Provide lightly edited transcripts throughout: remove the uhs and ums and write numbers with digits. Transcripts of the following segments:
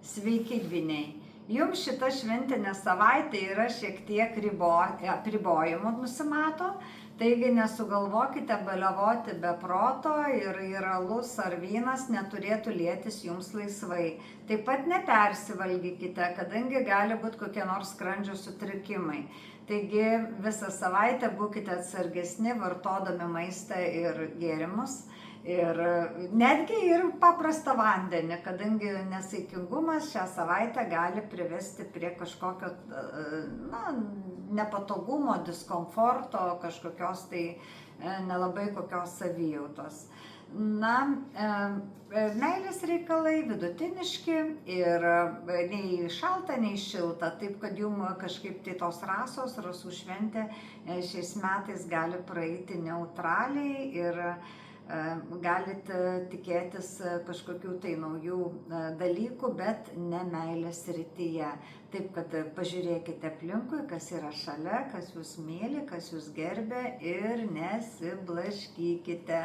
Sveiki dvyniai. Jums šita šventinė savaitė yra šiek tiek apribojimų nusimato, taigi nesugalvokite baliavoti be proto ir alus ar vynas neturėtų lietis jums laisvai. Taip pat nepersivalgykite, kadangi gali būti kokie nors skrandžio sutrikimai. Taigi visą savaitę būkite atsargesni vartodami maistą ir gėrimus. Ir netgi ir paprastą vandenį, kadangi nesaikingumas šią savaitę gali privesti prie kažkokio nepatogumo, diskomforto, kažkokios tai nelabai kokios savijautos. Meilės reikalai vidutiniški ir nei šalta, nei šilta, taip kad jums kažkaip tai tos rasų šventė šiais metais gali praeiti neutraliai ir galite tikėtis kažkokių tai naujų dalykų, bet ne meilės srityje. Taip kad pažiūrėkite aplinkui, kas yra šalia, kas jūs myli, kas jūs gerbia ir nesiblaškykite.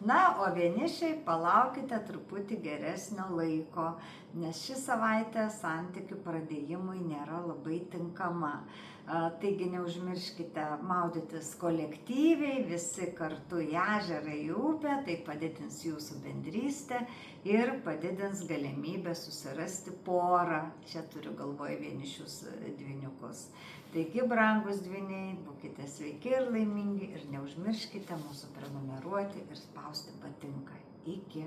O vienišiai palaukite truputį geresnio laiko, nes ši savaitė santykių pradėjimui nėra labai tinkama. Taigi neužmirškite maudytis kolektyviai, visi kartu į ežerą, į upę, tai padidins jūsų bendrystę ir padidins galimybę susirasti porą. Čia turiu galvoje vienišius dvyniukus. Taigi, brangus dvyniai, būkite sveiki ir laimingi ir neužmirškite mūsų prenumeruoti ir spausti patinka. Iki.